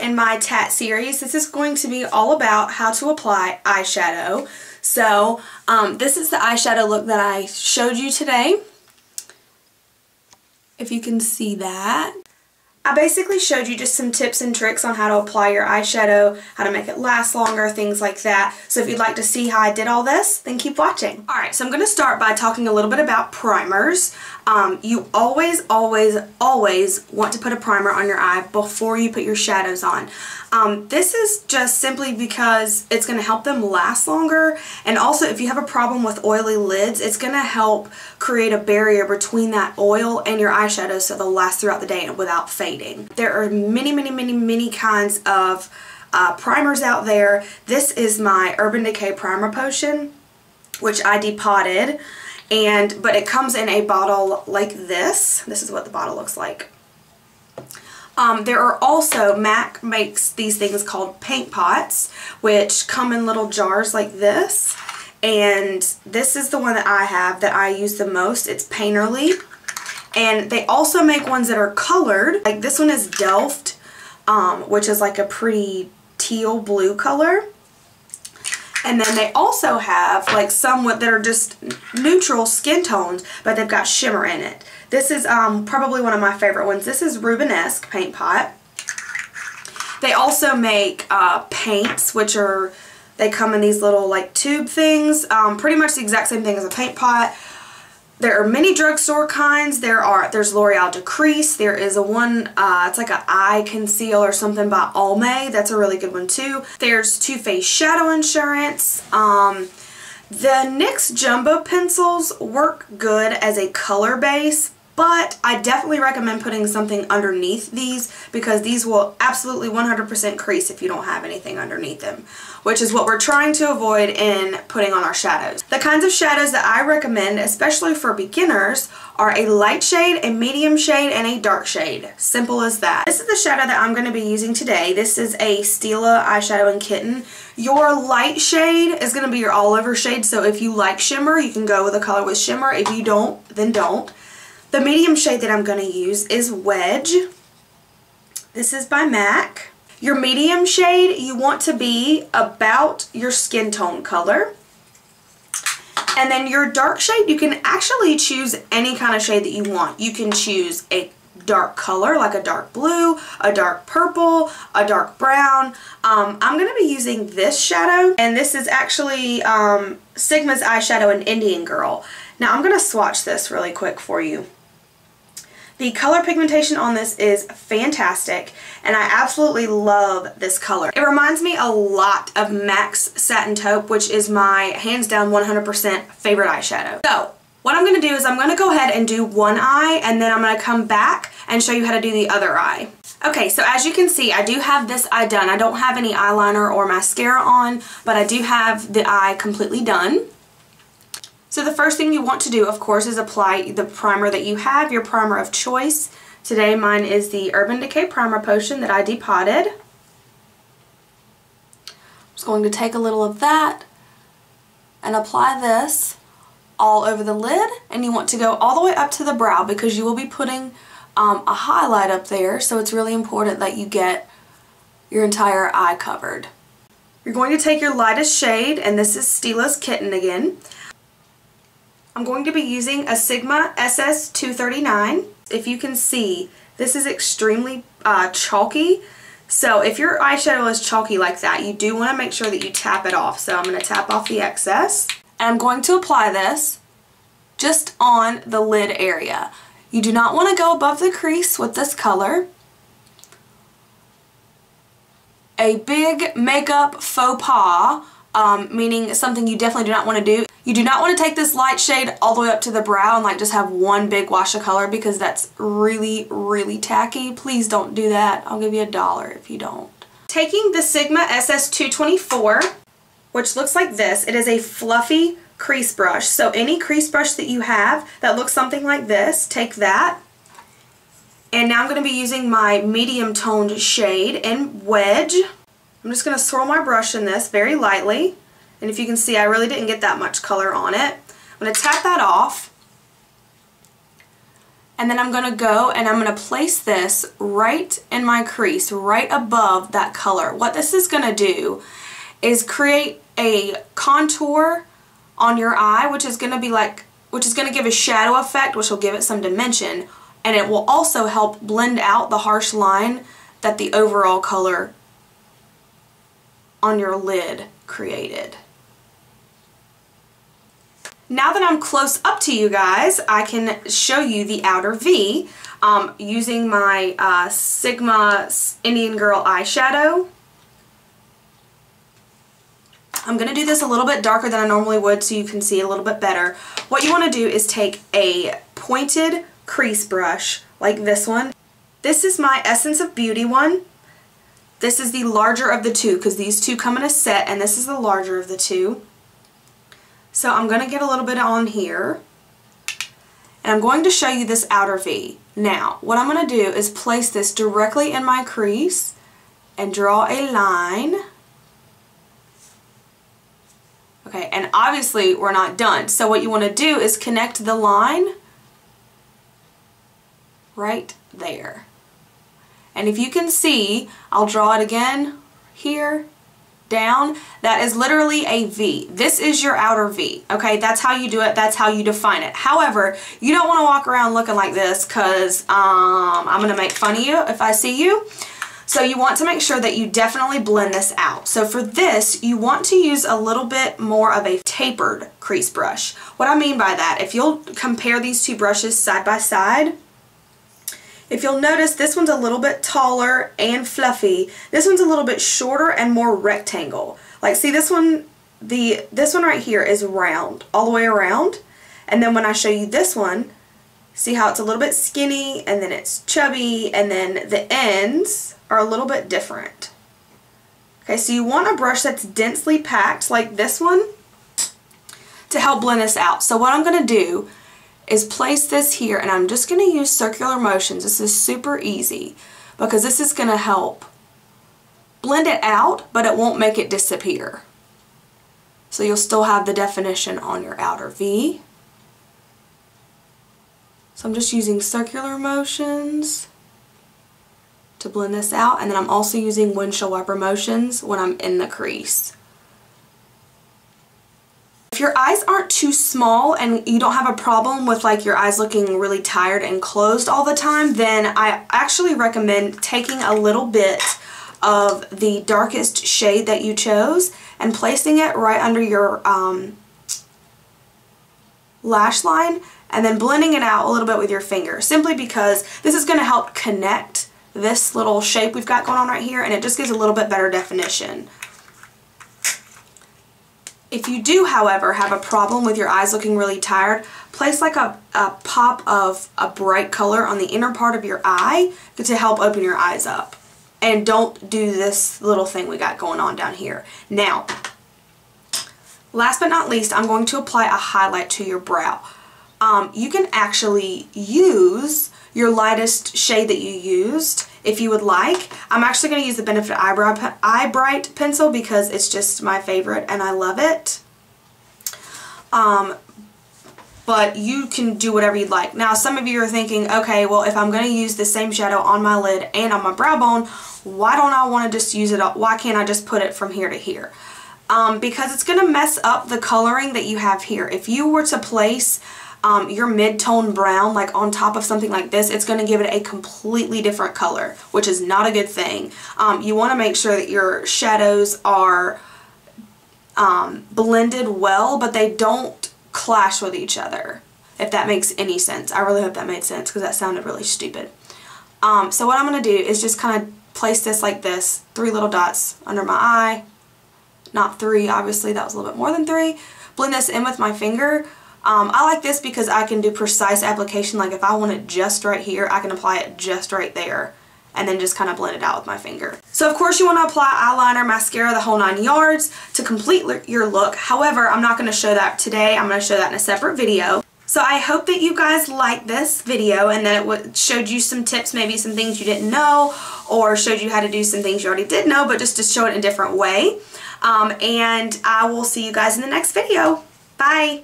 in my TAT series. This is going to be all about how to apply eyeshadow. So this is the eyeshadow look that I showed you today. If you can see that. I basically showed you just some tips and tricks on how to apply your eyeshadow, how to make it last longer, things like that. So if you'd like to see how I did all this, then keep watching. Alright, so I'm going to start by talking a little bit about primers. You always want to put a primer on your eye before you put your shadows on. This is just simply because it's going to help them last longer, and also if you have a problem with oily lids, it's going to help create a barrier between that oil and your eyeshadow so they'll last throughout the day without fading. There are many kinds of primers out there. This is my Urban Decay Primer Potion, which I depotted, but it comes in a bottle like this. This is what the bottle looks like. There are also, MAC makes these things called paint pots, which come in little jars like this. And this is the one that I have that I use the most. It's Painterly. And they also make ones that are colored. Like this one is Delft, which is like a pretty teal blue color. And then they also have like some that are just neutral skin tones, but they've got shimmer in it. This is probably one of my favorite ones. This is Rubenesque Paint Pot. They also make paints, which they come in these little like tube things. Pretty much the exact same thing as a paint pot. There are many drugstore kinds. There's L'Oreal Decrease. There is a one, it's like an eye conceal or something by Almay. That's a really good one too. There's Too Faced Shadow Insurance. The NYX Jumbo pencils work good as a color base, but I definitely recommend putting something underneath these because these will absolutely 100% crease if you don't have anything underneath them, which is what we're trying to avoid in putting on our shadows. The kinds of shadows that I recommend, especially for beginners, are a light shade, a medium shade, and a dark shade. Simple as that. This is the shadow that I'm going to be using today. This is a Stila eyeshadow in Kitten. Your light shade is going to be your all over shade, so if you like shimmer, you can go with a color with shimmer. If you don't, then don't. The medium shade that I'm going to use is Wedge. This is by MAC. Your medium shade, you want to be about your skin tone color. And then your dark shade, you can actually choose any kind of shade that you want. You can choose a dark color, like a dark blue, a dark purple, a dark brown. I'm going to be using this shadow, and this is actually Sigma's eyeshadow in Indian Girl. Now I'm going to swatch this really quick for you. The color pigmentation on this is fantastic, and I absolutely love this color. It reminds me a lot of MAC's Satin Taupe, which is my hands down 100% favorite eyeshadow. So what I'm going to do is I'm going to go ahead and do one eye, and then I'm going to come back and show you how to do the other eye. Okay, so as you can see, I do have this eye done. I don't have any eyeliner or mascara on, but I do have the eye completely done. So the first thing you want to do, of course, is apply the primer that you have, your primer of choice. Today mine is the Urban Decay Primer Potion that I depotted. I'm just going to take a little of that and apply this all over the lid, and you want to go all the way up to the brow because you will be putting a highlight up there, so it's really important that you get your entire eye covered. You're going to take your lightest shade, and this is Stila's Kitten again. I'm going to be using a Sigma SS239. If you can see, this is extremely chalky. So if your eyeshadow is chalky like that, you do want to make sure that you tap it off. So I'm going to tap off the excess. And I'm going to apply this just on the lid area. You do not want to go above the crease with this color. A big makeup faux pas, meaning something you definitely do not want to do. You do not want to take this light shade all the way up to the brow and like just have one big wash of color because that's really tacky. Please don't do that. I'll give you $1 if you don't. Taking the Sigma SS224, which looks like this, it is a fluffy crease brush. So any crease brush that you have that looks something like this, take that. And now I'm going to be using my medium toned shade in Wedge. I'm just going to swirl my brush in this very lightly. And if you can see, I really didn't get that much color on it. I'm going to tap that off. And then I'm going to go and I'm going to place this right in my crease, right above that color. What this is going to do is create a contour on your eye, which is going to give a shadow effect, which will give it some dimension, and it will also help blend out the harsh line that the overall color on your lid created. Now that I'm close up to you guys, I can show you the outer V using my Sigma Indian Girl eyeshadow. I'm going to do this a little bit darker than I normally would so you can see a little bit better. What you want to do is take a pointed crease brush like this one. This is my Essence of Beauty one. This is the larger of the two because these two come in a set, and this is the larger of the two. So I'm going to get a little bit on here, and I'm going to show you this outer V. Now, what I'm going to do is place this directly in my crease and draw a line. Okay, and obviously we're not done. So what you want to do is connect the line right there. And if you can see, I'll draw it again here, down. That is literally a V. This is your outer V. Okay, that's how you do it. That's how you define it. However, you don't want to walk around looking like this because I'm going to make fun of you if I see you. So you want to make sure that you definitely blend this out. So for this, you want to use a little bit more of a tapered crease brush. What I mean by that, if you'll compare these two brushes side by side, if you'll notice, this one's a little bit taller and fluffy. This one's a little bit shorter and more rectangle. Like, see this one right here is round, all the way around. And then when I show you this one, see how it's a little bit skinny, and then it's chubby, and then the ends are a little bit different. Okay, so you want a brush that's densely packed like this one to help blend this out. So what I'm going to do is place this here, and I'm just going to use circular motions. This is super easy because this is going to help blend it out, but it won't make it disappear. So you'll still have the definition on your outer V. So I'm just using circular motions to blend this out, and then I'm also using windshield wiper motions when I'm in the crease. If your eyes aren't too small and you don't have a problem with like your eyes looking really tired and closed all the time, then I actually recommend taking a little bit of the darkest shade that you chose and placing it right under your lash line, and then blending it out a little bit with your finger, simply because this is going to help connect this little shape we've got going on right here, and it just gives a little bit better definition. If you do, however, have a problem with your eyes looking really tired, place like a pop of a bright color on the inner part of your eye to help open your eyes up. And don't do this little thing we got going on down here. Now, last but not least, I'm going to apply a highlight to your brow. You can actually use your lightest shade that you used if you would like. I'm actually going to use the Benefit Eye Bright pencil because it's just my favorite and I love it. But you can do whatever you'd like. Now, some of you are thinking, okay, well, if I'm going to use the same shadow on my lid and on my brow bone, why don't I want to just use it? Why can't I just put it from here to here? Because it's going to mess up the coloring that you have here. If you were to place your mid-tone brown like on top of something like this, it's going to give it a completely different color, which is not a good thing. You want to make sure that your shadows are blended well, but they don't clash with each other, if that makes any sense. I really hope that made sense because that sounded really stupid. So what I'm going to do is just kind of place this like this, 3 little dots under my eye. Not 3, obviously, that was a little bit more than 3. Blend this in with my finger. I like this because I can do precise application. Like if I want it just right here, I can apply it just right there and then just kind of blend it out with my finger. So of course you want to apply eyeliner, mascara, the whole 9 yards to complete your look. However, I'm not going to show that today. I'm going to show that in a separate video. So I hope that you guys liked this video and that it showed you some tips, maybe some things you didn't know, or showed you how to do some things you already did know, but just to show it in a different way. And I will see you guys in the next video. Bye!